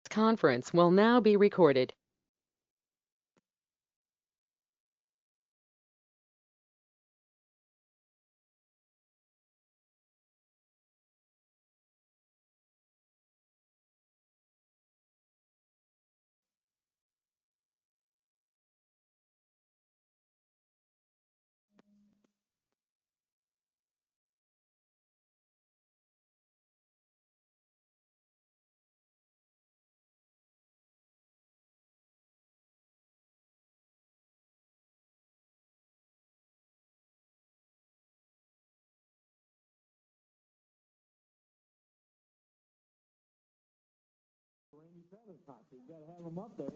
Conference will now be recorded. You gotta have them up there.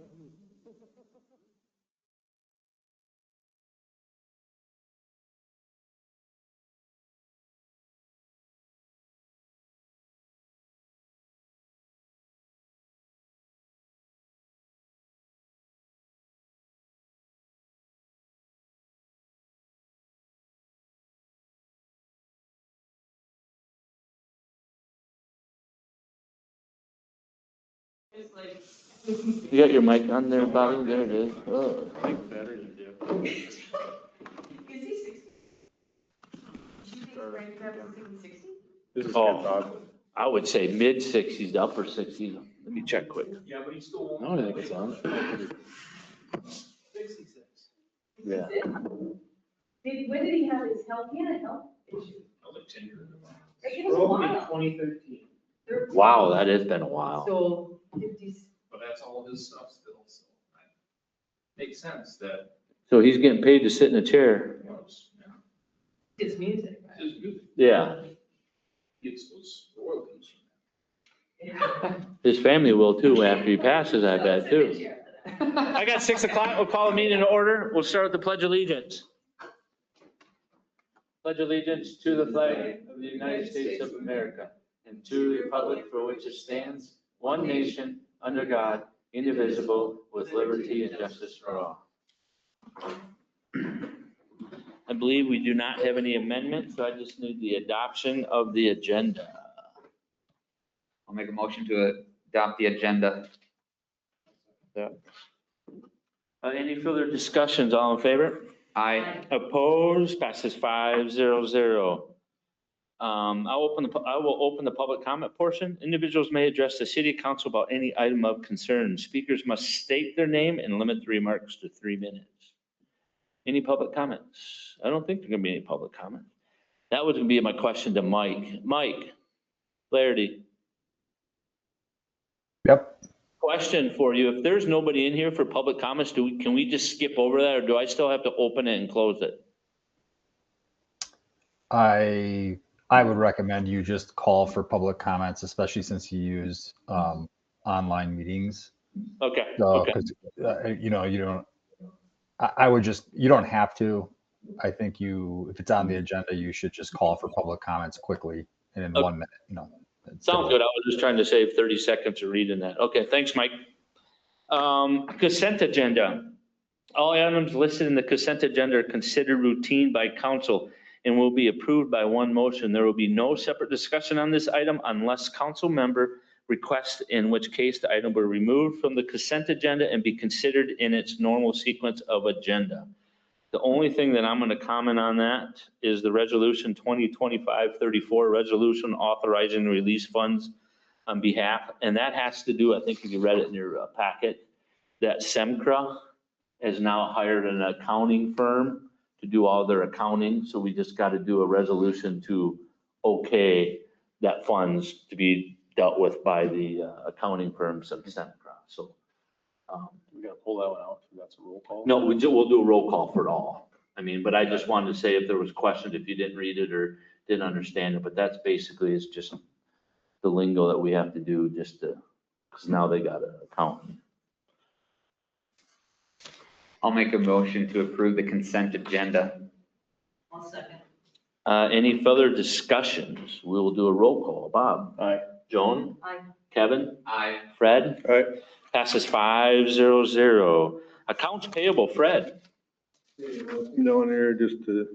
You got your mic on there, Bobby? There it is. Oh. Oh, I would say mid-60s to upper 60s. Let me check quick. Yeah, but he's still. I don't think it's on. 66. Yeah. When did he have his health? He had a health issue. Like 10 years. It was a while. 2013. Wow, that has been a while. So 50s. But that's all his stuff still, so. Makes sense that. So he's getting paid to sit in a chair. His music. Right? His music Yeah. gets those royalties. Yeah. His family will too after he passes, I bet too. I got 6 o'clock. We'll call a meeting to order. We'll start with the Pledge of Allegiance. Pledge allegiance to the flag of the United States of America and to the republic for which it stands, one nation, under God, indivisible, with liberty and justice for all. I believe we do not have any amendments, so I just need the adoption of the agenda. I'll make a motion to adopt the agenda. Any further discussions? All in favor? Aye. Opposed? Passes 5-0-0. I will open the public comment portion. Individuals may address the city council about any item of concern. Speakers must state their name and limit the remarks to 3 minutes. Any public comments? I don't think there's gonna be any public comment. That was gonna be my question to Mike. Mike Flaherty. Yep. Question for you. If there's nobody in here for public comments, can we just skip over that, or do I still have to open it and close it? I would recommend you just call for public comments, especially since you use online meetings. Okay, So, okay. because I would just, you don't have to. I think if it's on the agenda, you should just call for public comments quickly and in 1 minute, Sounds good. I was just trying to save 30 seconds of reading that. Okay, thanks, Mike. Consent agenda. All items listed in the consent agenda are considered routine by council and will be approved by one motion. There will be no separate discussion on this item unless council member requests, in which case the item will be removed from the consent agenda and be considered in its normal sequence of agenda. The only thing that I'm going to comment on that is the resolution 2025-34, resolution authorizing release funds on behalf. And that has to do, I think if you read it in your packet, that SEMCRA has now hired an accounting firm to do all their accounting. So we just got to do a resolution to okay that funds to be dealt with by the accounting firms of SEMCRA. So We gotta pull that one out. That's a roll call. no, we'll do a roll call for it all. I mean, but I just wanted to say if there was questions, if you didn't read it or didn't understand it, but that's basically, it's just the lingo that we have to do just to, because now they got an accountant. I'll make a motion to approve the consent agenda. I'll second. Any further discussions? We will do a roll call. Bob? Aye. Joan? Aye. Kevin? Aye. Fred? All right. Passes 5-0-0. Accounts payable, Fred? You know, in there just to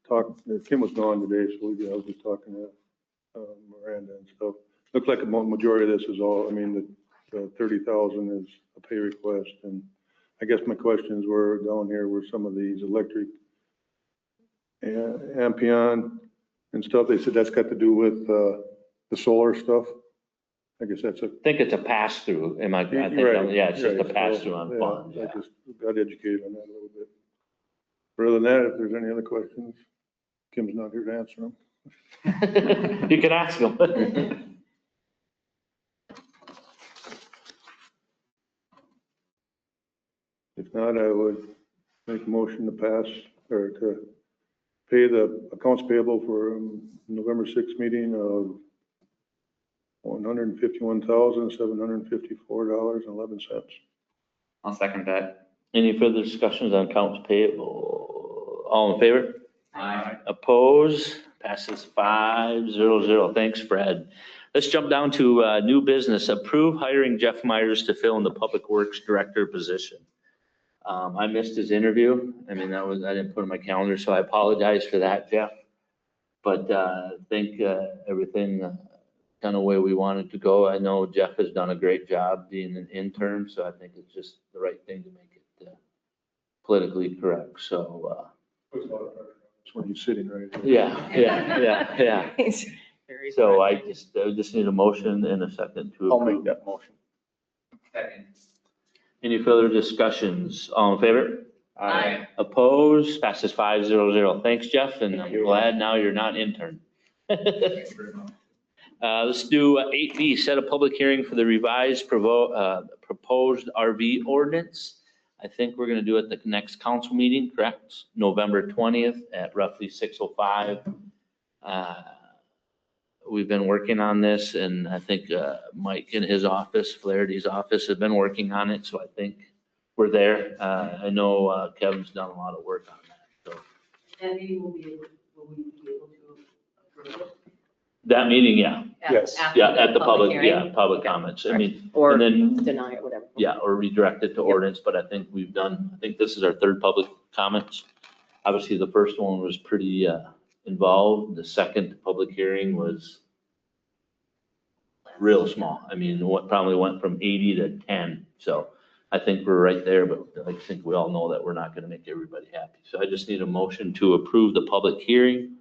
talk, Kim was gone today, so I was just talking to Miranda and stuff. Looks like the majority of this is all, I mean, 30,000 is a pay request. And I guess my questions were down here were some of these electric Ampion and stuff. They said that's got to do with the solar stuff. I guess that's a. I think it's a pass-through. I think, Right, yeah, it's just a right. pass-through So, on yeah, funds. I Yeah. just got educated on that a little bit. Other than that, if there's any other questions, Kim's not here to answer them. You can ask them. If not, I would make a motion to pass or to pay the accounts payable for November 6th meeting of $151,754.11. I'll second that. Any further discussions on accounts payable? All in favor? Aye. Oppose? Passes 5-0-0. Thanks, Fred. Let's jump down to new business. Approve hiring Jeff Myers to fill in the Public Works Director position. I missed his interview. I mean, I didn't put it on my calendar, so I apologize for that, Jeff. But I think everything kind of way we wanted to go. I know Jeff has done a great job being an intern, so I think it's just the right thing to make it politically correct. So, That's when he's sitting right here. yeah. So I just need a motion and a second to I'll make approve. that motion. Second. Any further discussions? All in favor? Aye. Opposed? Passes 5-0-0. Thanks, Jeff, and I'm you. glad now you're not intern. Thanks very much. Let's do 8B, set a public hearing for the revised proposed RV ordinance. I think we're gonna do it at the next council meeting, correct? November 20th at roughly 6:05. We've been working on this, and I think Mike in his office, Flaherty's office, have been working on it, so I think we're there. I know Kevin's done a lot of work on that, so. And we will be able to approve it? That meeting, yeah, Yes. After yeah, at the public, hearing? yeah, public comments. I mean, Or and then, deny it, whatever. yeah, or redirect it to ordinance, but I think I think this is our third public comments. Obviously, the first one was pretty involved. The second public hearing was real small. I mean, what probably went from 80 to 10. So I think we're right there, but I think we all know that we're not going to make everybody happy. So I just need a motion to approve the public hearing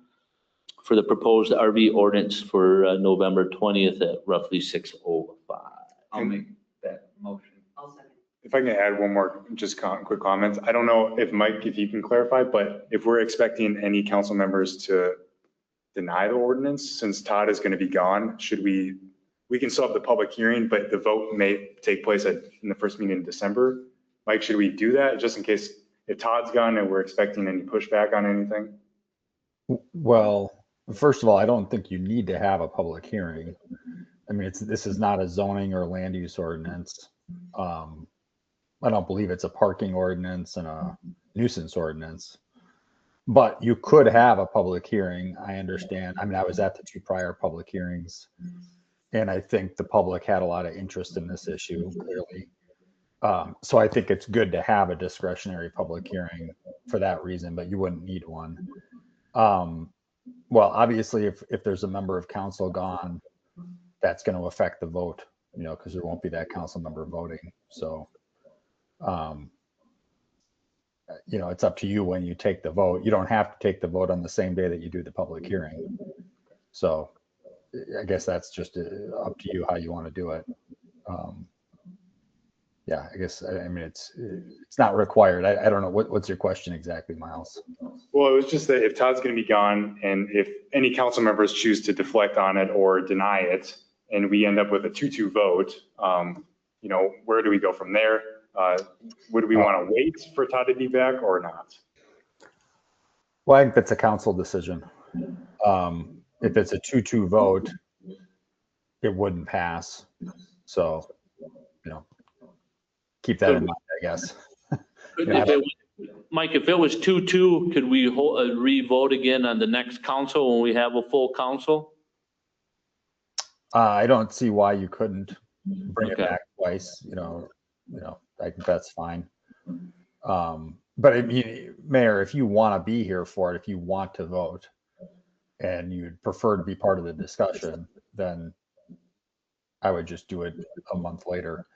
for the proposed RV ordinance for November 20th at roughly 6:05. I'll make that motion. I'll second. If I can add one more, just quick comment. I don't know if Mike, if you can clarify, but if we're expecting any council members to deny the ordinance, since Todd is going to be gone, should we can still have the public hearing, but the vote may take place in the first meeting in December. Mike, should we do that just in case if Todd's gone and we're expecting any pushback on anything? Well, first of all, I don't think you need to have a public hearing. I mean, this is not a zoning or land use ordinance. I don't believe it's a parking ordinance and a nuisance ordinance. But you could have a public hearing. I understand. I mean, I was at the 2 prior public hearings, and I think the public had a lot of interest in this issue, clearly. So I think it's good to have a discretionary public hearing for that reason, but you wouldn't need one. Well, obviously, if there's a member of council gone, that's going to affect the vote, because there won't be that council member voting. So, it's up to you when you take the vote. You don't have to take the vote on the same day that you do the public hearing. So I guess that's just up to you how you want to do it. Yeah, I guess, I mean, it's not required. I don't know. What's your question exactly, Miles? Well, it was just that if Todd's going to be gone and if any council members choose to deflect on it or deny it, and we end up with a 2-2 vote, where do we go from there? Would we want to wait for Todd to be back or not? Well, I think that's a council decision. If it's a 2-2 vote, it wouldn't pass. So, keep that in mind, I guess. Mike, if it was 2-2, could we re-vote again on the next council when we have a full council? I don't see why you couldn't bring it Okay. back twice. I think that's fine. But I mean, Mayor, if you want to be here for it, if you want to vote, and you'd prefer to be part of the discussion, then, I think that's fine. Okay. I mean, it's not required. I don't know. What's your question exactly, Miles? Well, it was just that if Todd's going to be gone and if any council members choose to deflect on it or deny it, I would just do it a month later.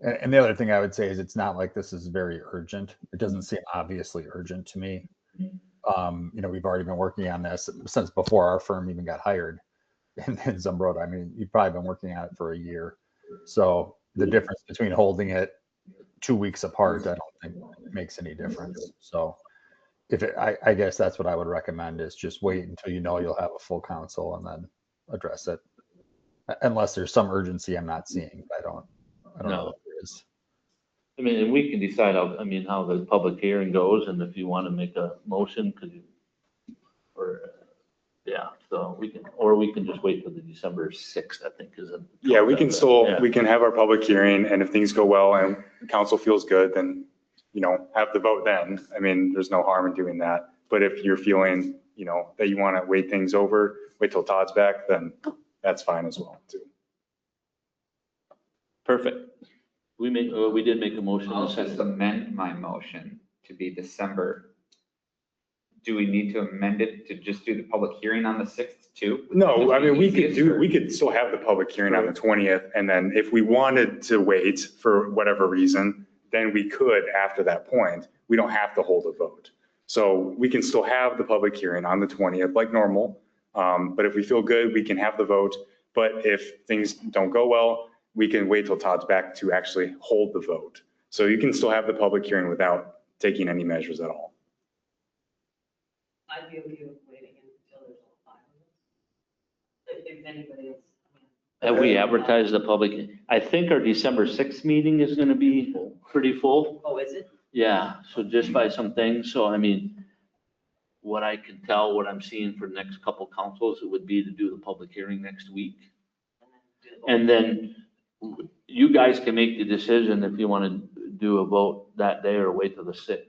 And the other thing I would say is it's not like this is very urgent. It doesn't seem obviously urgent to me. We've already been working on this since before our firm even got hired in Zumbrota. I mean, you've probably been working on it for a year. So the difference between holding it 2 weeks apart, I don't think makes any difference. So I guess that's what I would recommend is just wait until you'll have a full council and then address it. Unless there's some urgency I'm not seeing. I don't know if there is. I mean, and we can decide how the public hearing goes and if you want to make a motion, so we can just wait till the December 6th, I think is it. Yeah, we can have our public hearing, and if things go well and council feels good, then, have the vote then. I mean, there's no harm in doing that. But if you're feeling, that you want to wait things over, wait till Todd's back, then that's fine as well, too. Perfect. We did make a motion. I'll just amend my motion to be December. Do we need to amend it to just do the public hearing on the 6th too? No, I mean, we could still have the public hearing on the 20th. And then if we wanted to wait for whatever reason, then we could after that point. We don't have to hold a vote. So we can still have the public hearing on the 20th like normal. But if we feel good, we can have the vote. But if things don't go well, we can wait till Todd's back to actually hold the vote. So you can still have the public hearing without taking any measures at all. I'd be okay with waiting until there's all 5 of us. If anybody else. Have we advertised the public? I think our December 6th meeting is going to be pretty full. Oh, is it? Yeah, so just by some things. So I mean, what I can tell, what I'm seeing for the next couple councils, it would be to do the public hearing next week. And then you guys can make the decision if you want to do a vote that day or wait till the 6th.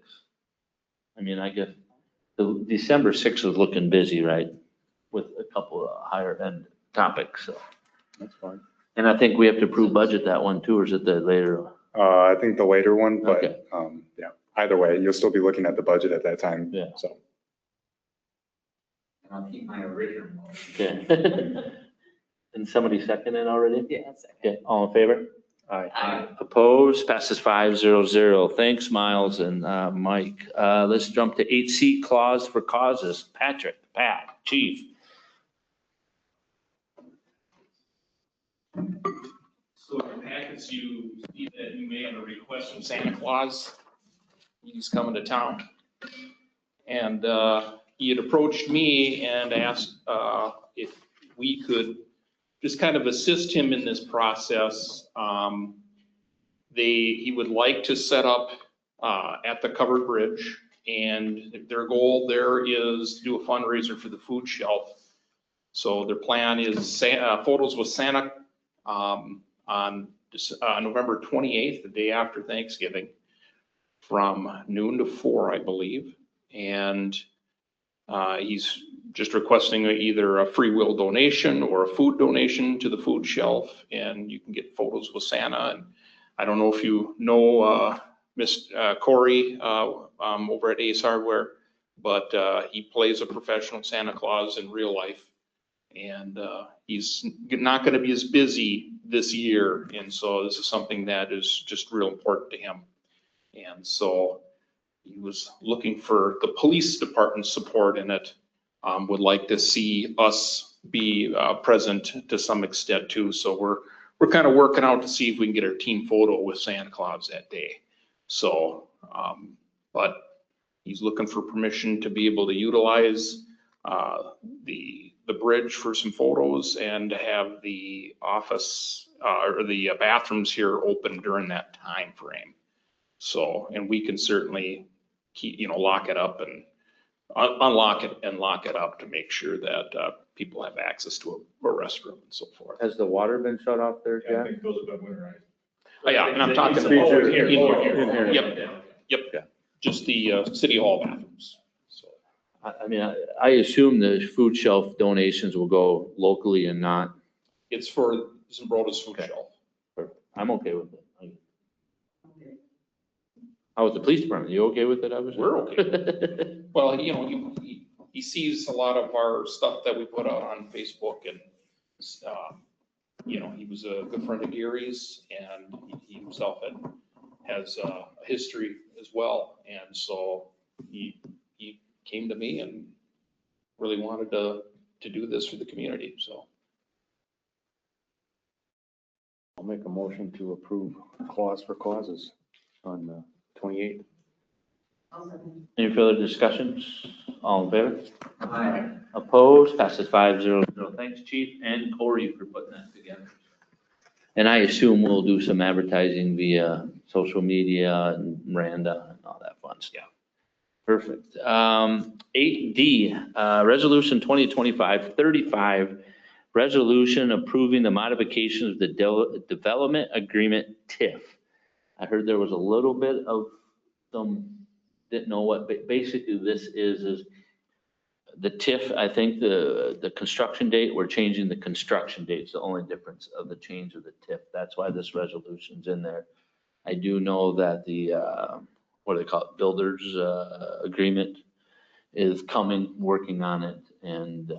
I mean, I guess the December 6th is looking busy, right? With a couple of higher end topics, so. That's fine. And I think we have to approve budget that one too, or is it the later? I think the later one, but Okay. yeah, either way, you'll still be looking at the budget at that time. Yeah. So. And I'll keep my original motion. Okay. And somebody second it already? Yeah, that's it. Okay, all in favor? Aye. Opposed, passes 5-0-0. Thanks, Miles and Mike. Let's jump to 8C, clause for causes. Pat, Chief. So in your packets, you see that you may have a request from Santa Claus. He's coming to town. And he had approached me and asked if we could just kind of assist him in this process. He would like to set up at the covered bridge, and their goal there is to do a fundraiser for the food shelf. So their plan is photos with Santa on November 28th, the day after Thanksgiving, from noon to 4, I believe. And he's just requesting either a free will donation or a food donation to the food shelf, and you can get photos with Santa. And I don't know if you know Miss Corey over at Ace Hardware, but he plays a professional Santa Claus in real life. And he's not going to be as busy this year. And so this is something that is just real important to him. And so he was looking for the police department's support in it, would like to see us be present to some extent too. So we're kind of working out to see if we can get our team photo with Santa Claus that day. So, but he's looking for permission to be able to utilize the bridge for some photos and to have the office or the bathrooms here open during that time frame. So, and we can certainly keep, lock it up and unlock it and lock it up to make sure that people have access to a restroom and so forth. Has the water been shut off there, Yeah, I Jack? think those have been winterized. Oh, yeah, and I'm talking. In here. In here. In Yep, just the city hall bathrooms. So I mean, I assume the food shelf donations will go locally and not, it's for Zambrota's food Okay. shelf. I'm okay with it. How was the police department? You okay with it? We're okay. Well, he sees a lot of our stuff that we put out on Facebook and you know, he was a good friend of Gary's, and he himself has a history as well. And so he came to me and really wanted to do this for the community, so. I'll make a motion to approve clause for causes on the 28th. I'll second. Any further discussions? All in favor? Aye. Opposed? Passes 5-0. Thanks, Chief and Corey, for putting that together. And I assume we'll do some advertising via social media and Miranda and all that fun stuff. Perfect. 8D, Resolution 2025-35, resolution approving the modification of the Development Agreement TIF. I heard there was a little bit of some, didn't know what, but basically this is the TIF, I think the construction date, we're changing the construction date. It's the only difference of the change of the TIF. That's why this resolution's in there. I do know that the, what do they call it, builders agreement is coming, working on it. And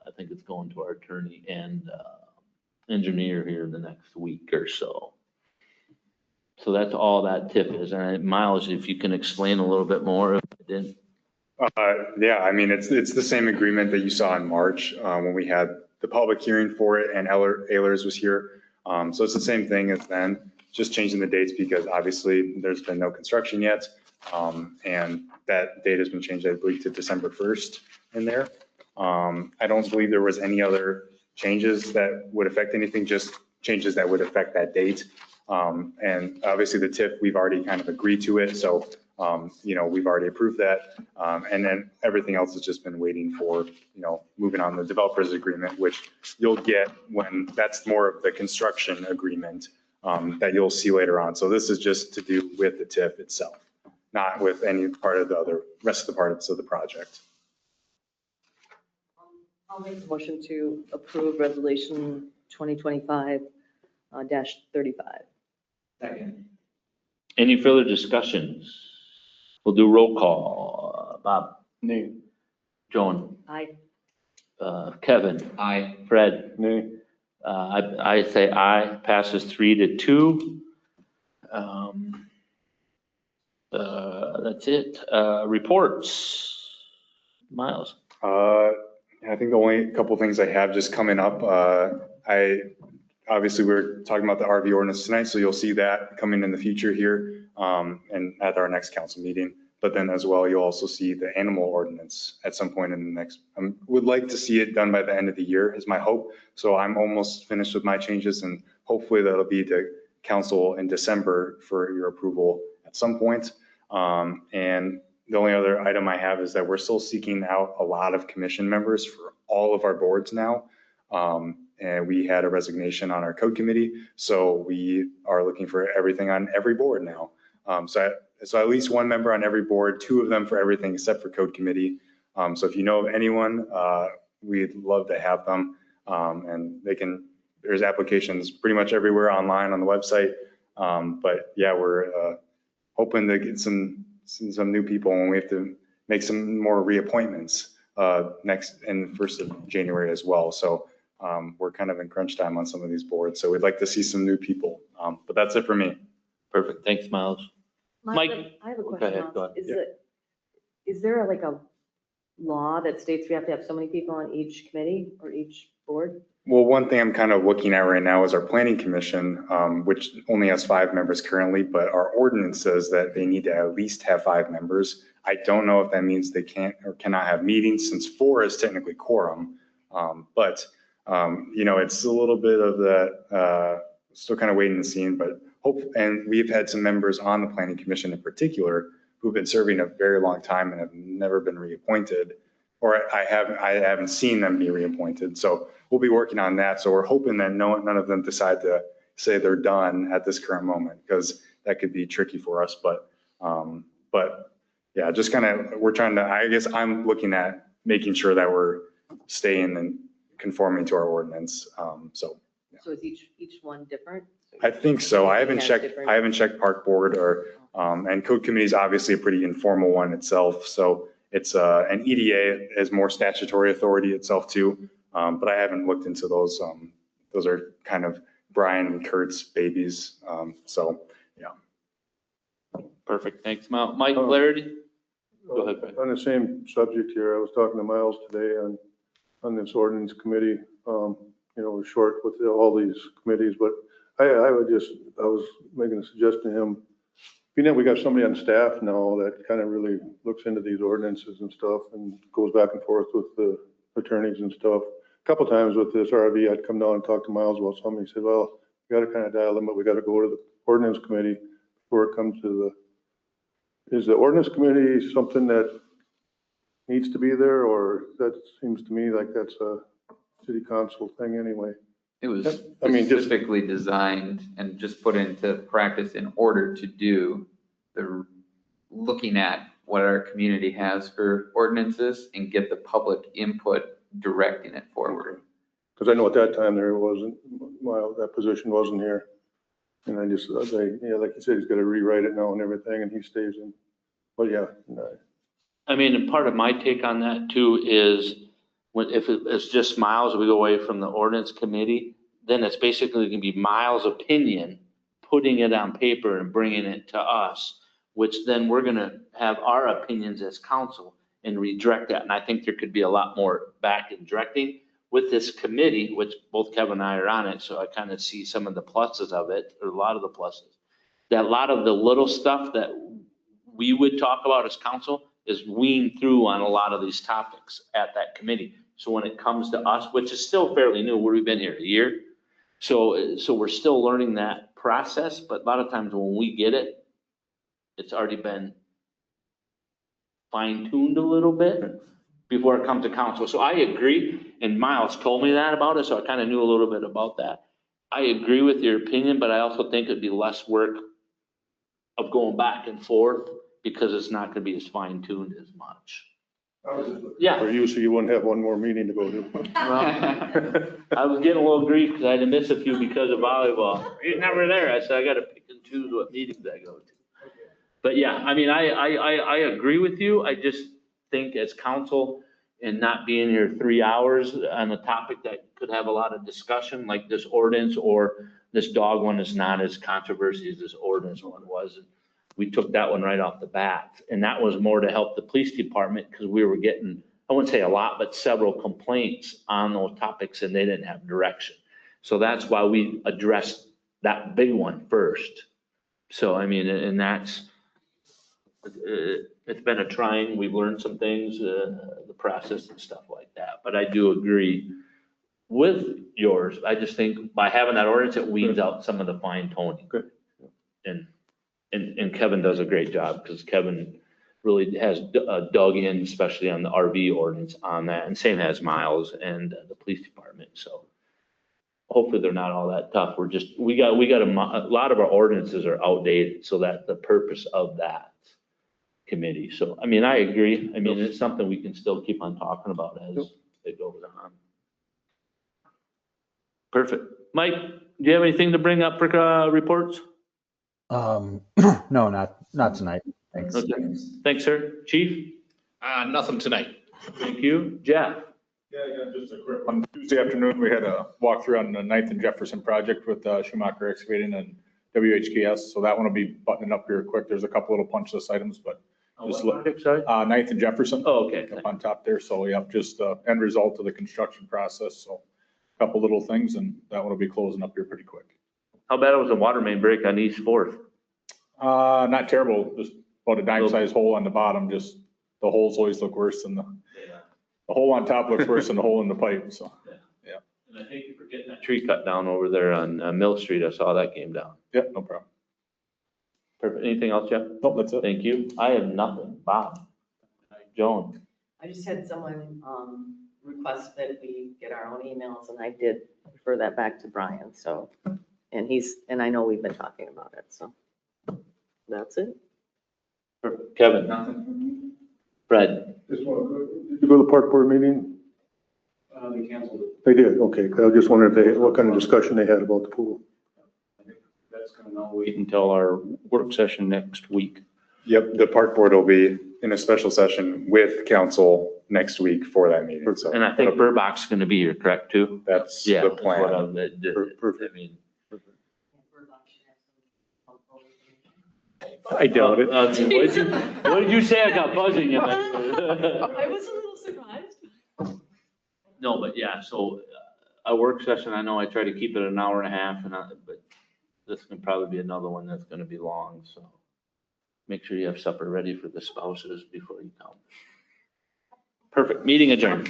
I think it's going to our attorney and engineer here in the next week or so. So that's all that TIF is. And Miles, if you can explain a little bit more, if I didn't. Yeah, I mean, it's the same agreement that you saw in March when we had the public hearing for it and Ehlers was here. So it's the same thing as then, just changing the dates because obviously there's been no construction yet. And that date has been changed, I believe, to December 1st in there. I don't believe there was any other changes that would affect anything, just changes that would affect that date. And obviously the TIF, we've already kind of agreed to it. So, you know, we've already approved that. And then everything else has just been waiting for, you know, moving on the developers agreement, which you'll get when that's more of the construction agreement that you'll see later on. So this is just to do with the TIF itself, not with any part of the other rest of the parts of the project. I'll make the motion to approve resolution 2025-35. Second. Any further discussions? We'll do roll call. Bob? Nay. Joan? Aye. Kevin? Aye. Fred? Nay. I say aye, passes 3-2. That's it. Reports. Miles? I think the only couple things I have just coming up, obviously we're talking about the RV ordinance tonight, so you'll see that coming in the future here and at our next council meeting. But then as well, you'll also see the animal ordinance at some point in the next, would like to see it done by the end of the year is my hope. So I'm almost finished with my changes and hopefully that'll be to council in December for your approval at some point. And the only other item I have is that we're still seeking out a lot of commission members for all of our boards now. And we had a resignation on our code committee. So we are looking for everything on every board now. So at least one member on every board, 2 of them for everything except for code committee. So if you know of anyone, we'd love to have them. And there's applications pretty much everywhere online on the website. But yeah, we're hoping to get some new people and we have to make some more reappointments next in the 1st of January as well. So we're kind of in crunch time on some of these boards. So we'd like to see some new people. But that's it for me. Perfect. Thanks, Miles. Mike? I have a Go question. ahead, go ahead. Is there like a law that states we have to have so many people on each committee or each board? Well, one thing I'm kind of looking at right now is our planning commission, which only has 5 members currently, but our ordinance says that they need to at least have 5 members. I don't know if that means they can't or cannot have meetings since 4 is technically quorum. But you know, it's a little bit of that, still kind of waiting and seeing, but and we've had some members on the planning commission in particular who've been serving a very long time and have never been reappointed, or I haven't seen them be reappointed. So we'll be working on that. So we're hoping that none of them decide to say they're done at this current moment, because that could be tricky for us. But yeah, just kind of, we're trying to, I guess I'm looking at making sure that we're staying and conforming to our ordinance. So is each one different? I think so. I haven't Yeah, checked. different. I haven't checked park board or and code committee is obviously a pretty informal one itself. So it's an EDA has more statutory authority itself too. But I haven't looked into those those are kind of Brian and Kurt's babies. So, yeah. Perfect, thanks, Mike Flaherty? Go ahead, Brad. On the same subject here, I was talking to Miles today on this ordinance committee. We're short with all these committees, but I was making a suggestion to him. Being that we got somebody on staff now that kind of really looks into these ordinances and stuff and goes back and forth with the attorneys and stuff. A couple times with this RV, I'd come down and talk to Miles about something. He said, well, we got to kind of dial in, but we got to go to the ordinance committee before it comes to is the ordinance committee something that needs to be there, or that seems to me like that's a city council thing anyway? It was I mean, just- specifically designed and just put into practice in order to do the looking at what our community has for ordinances and get the public input directing it forward. Because I know at that time there wasn't, well, that position wasn't here. And I just, like you said, he's got to rewrite it now and everything, and he stays in. But yeah, no. I mean, and part of my take on that too is if it's just Miles, we go away from the ordinance committee, then it's basically gonna be Miles' opinion, putting it on paper and bringing it to us, which then we're gonna have our opinions as council and redirect that. And I think there could be a lot more back and directing with this committee, which both Kevin and I are on it. So I kind of see some of the pluses of it, or a lot of the pluses. That a lot of the little stuff that we would talk about as council is weaned through on a lot of these topics at that committee. So when it comes to us, which is still fairly new, we've been here a year. So we're still learning that process, but a lot of times when we get it, it's already been fine-tuned a little bit before it comes to council. So I agree, and Miles told me that about it, so I kind of knew a little bit about that. I agree with your opinion, but I also think it'd be less work of going back and forth because it's not gonna be as fine-tuned as much. Yeah. For you, so you wouldn't have one more meeting to go to. I was getting a little grief because I had to miss a few because of volleyball. You're never there. I said, I gotta pick and choose what meetings I go to. But yeah, I mean, I agree with you. I just think as council and not being here 3 hours on a topic that could have a lot of discussion, like this ordinance or this dog one is not as controversial as this ordinance one was. We took that one right off the bat. And that was more to help the police department because we were getting, I wouldn't say a lot, but several complaints on those topics and they didn't have direction. So that's why we addressed that big one first. So, I mean, and that's, it's been a trying, we've learned some things, the process and stuff like that. But I do agree with yours. I just think by having that ordinance, it weeds out some of the fine tuning. Good. And Kevin does a great job because Kevin really has dug in, especially on the RV ordinance on that. And same has Miles and the police department. So hopefully they're not all that tough. We got a lot of our ordinances are outdated. So that's the purpose of that committee. So, I mean, I agree. I mean, it's something we can still keep on talking about as it goes on. Perfect. Mike, do you have anything to bring up for reports? No, not tonight. Thanks. Okay. Thanks, sir. Chief? Nothing tonight. Thank you. Jeff? Yeah, just a quick one. Tuesday afternoon, we had a walkthrough on the 9th and Jefferson project with Schumacher Excavating and WHKS. So that one will be buttoning up here quick. There's a couple little punch list items, but just look. Sorry? 9th and Jefferson. Oh, okay. Up on top there. So yeah, just end result of the construction process. So a couple little things and that one will be closing up here pretty quick. How bad was the water main break on East 4th? Not terrible. Just about a dime sized hole on the bottom. Just the holes always look worse than the hole on top looks worse than the hole in the pipe. So, yeah. And I thank you for getting that tree cut down over there on Mill Street. I saw that came down. Yeah, no problem. Perfect. Anything else, Jeff? Nope, that's it. Thank you. I have nothing. Bob? Joan? I just had someone request that we get our own emails, and I did refer that back to Brian, so, and I know we've been talking about it, so that's it. Perfect. Kevin? Fred? Did you go to the park board meeting? They canceled it. They did, okay. I just wondered what kind of discussion they had about the pool. That's gonna now wait until our work session next week. Yep, the park board will be in a special session with council next week for that meeting. So And I think Burbach's going to be here, correct, too? that's Yeah. the that's what plan. I mean. I doubt it. What did you say? I got buzzing in there. I was a little surprised. No, but yeah, so a work session, I know I try to keep it an hour and a half but this can probably be another one that's gonna be long, so make sure you have supper ready for the spouses before you come. Perfect, meeting adjourned.